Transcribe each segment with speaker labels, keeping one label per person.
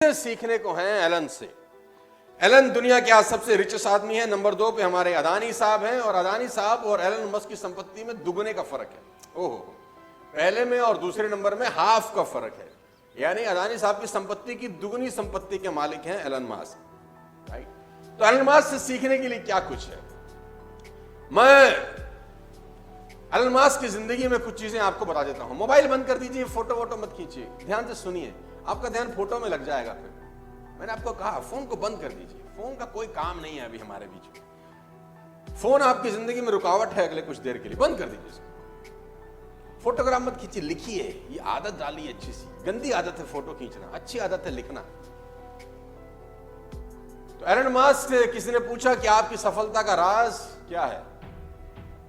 Speaker 1: सीखने को है एलन से। एलन दुनिया के आज सबसे रिचेस्ट आदमी है। नंबर 2 पे हमारे अदानी साहब हैं और अदानी साहब और एलन मस्क की संपत्ति में दुगने का फर्क है। ओहो, पहले में और दूसरे नंबर में हाफ का फर्क है, यानी अदानी साहब की संपत्ति की दुगनी संपत्ति के मालिक हैं एलन मस्क। राइट, तो एलन मस्क से सीखने के लिए क्या कुछ है। मैं एलन मस्क की जिंदगी में कुछ चीजें आपको बता देता हूं। मोबाइल बंद कर दीजिए, फोटो वोटो मत खींचिए, ध्यान से सुनिए, आपका ध्यान फोटो में लग जाएगा। फिर मैंने आपको कहा फोन को बंद कर दीजिए, फोन का कोई काम नहीं है अभी हमारे बीच में। फोन आपकी जिंदगी में रुकावट है अगले कुछ देर के लिए, बंद कर दीजिए इसको। फोटोग्राफ मत खींचिए, लिखिए। ये आदत डालिए अच्छी सी। गंदी आदत है फोटो खींचना, अच्छी आदत है लिखना। तो एलन मस्क से किसी ने पूछा कि आपकी सफलता का राज क्या है।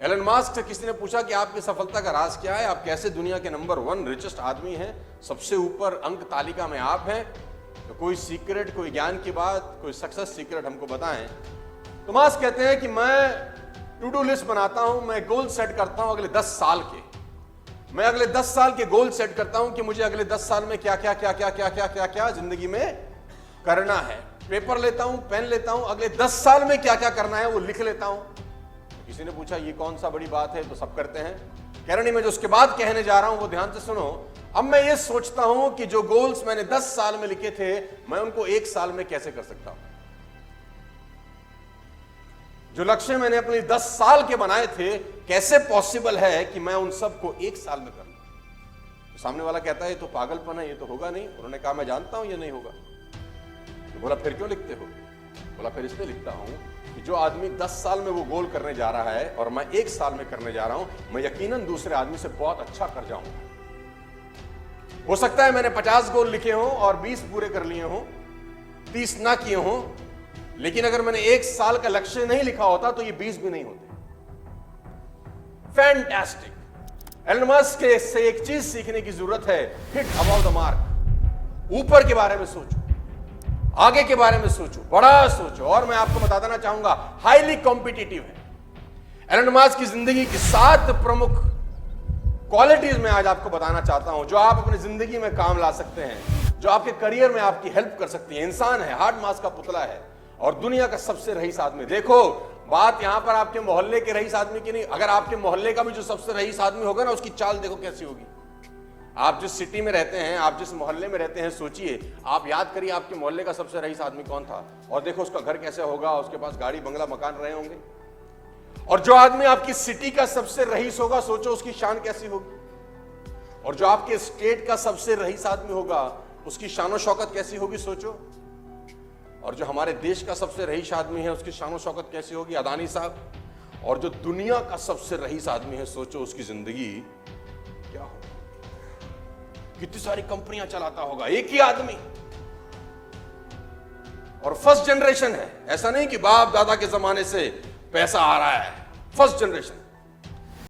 Speaker 1: एलन मस्क से किसी ने पूछा कि आपकी सफलता का राज क्या है, आप कैसे दुनिया के नंबर 1 रिचेस्ट आदमी हैं, सबसे ऊपर अंक तालिका में आप हैं। तो कोई सीक्रेट, कोई ज्ञान की बात, कोई सक्सेस सीक्रेट हमको बताएं। तो मस्क कहते हैं कि मैं टू डू लिस्ट बनाता हूं, मैं गोल सेट करता हूं अगले 10 साल के। मैं अगले 10 साल के गोल सेट करता हूं कि मुझे अगले 10 साल में क्या क्या क्या क्या क्या क्या क्या क्या जिंदगी में करना है। पेपर लेता हूं, पेन लेता हूं, अगले 10 साल में क्या क्या करना है वो लिख लेता हूं। किसी ने पूछा ये कौन सा बड़ी बात है, तो सब करते हैं। कह रहे नहीं, मैं जो उसके बाद कहने जा रहा हूं वो ध्यान से सुनो। अब मैं ये सोचता हूं कि जो गोल्स मैंने 10 साल में लिखे थे, मैं उनको 1 साल में कैसे कर सकता हूं। जो लक्ष्य मैंने अपने 10 साल के बनाए थे, कैसे पॉसिबल है कि मैं उन सबको 1 साल में कर लूं। तो सामने वाला कहता है ये तो पागलपन है, ये तो होगा नहीं। उन्होंने कहा मैं जानता हूं ये नहीं होगा। तो बोला फिर क्यों लिखते हो। बोला फिर इसलिए लिखता हूं कि जो आदमी 10 साल में वो गोल करने जा रहा है और मैं 1 साल में करने जा रहा हूं, मैं यकीनन दूसरे आदमी से बहुत अच्छा कर जाऊंगा। हो सकता है मैंने 50 गोल लिखे हों और 20 पूरे कर लिए हों, 30 ना किए हों, लेकिन अगर मैंने 1 साल का लक्ष्य नहीं लिखा होता तो ये 20 भी नहीं होते। फैंटास्टिक। एलन मस्क से एक चीज सीखने की जरूरत है, हिट अबाउट द मार्क। ऊपर के बारे में सोचो, आगे के बारे में सोचो, बड़ा सोचो। और मैं आपको बता देना चाहूंगा, हाईली कॉम्पिटिटिव है। एलन मस्क की जिंदगी की 7 प्रमुख क्वालिटीज मैं आज आपको बताना चाहता हूं, जो आप अपनी जिंदगी में काम ला सकते हैं, जो आपके करियर में आपकी हेल्प कर सकती है। इंसान है, हार्ड मास का पुतला है और दुनिया का सबसे रईस आदमी। देखो, बात यहां पर आपके मोहल्ले के रईस आदमी की नहीं, अगर आपके मोहल्ले का भी जो सबसे रईस आदमी होगा ना, उसकी चाल देखो कैसी होगी। आप जिस सिटी में रहते हैं, आप जिस मोहल्ले में रहते हैं, सोचिए, आप याद करिए आपके मोहल्ले का सबसे रईस आदमी कौन था, और देखो उसका घर कैसे होगा, उसके पास गाड़ी बंगला मकान रहे होंगे। और जो आदमी आपकी सिटी का सबसे रईस होगा, सोचो उसकी शान कैसी होगी। और जो आपके स्टेट का सबसे रईस आदमी होगा, उसकी शान शौकत कैसी होगी, सोचो। और जो हमारे देश का सबसे रईस आदमी है, उसकी शान शौकत कैसी होगी, अदानी साहब। और जो दुनिया का सबसे रईस आदमी है, सोचो उसकी जिंदगी क्या होगी, कितनी सारी कंपनियां चलाता होगा एक ही आदमी। और फर्स्ट जनरेशन है, ऐसा नहीं कि बाप दादा के जमाने से पैसा आ रहा है। First generation,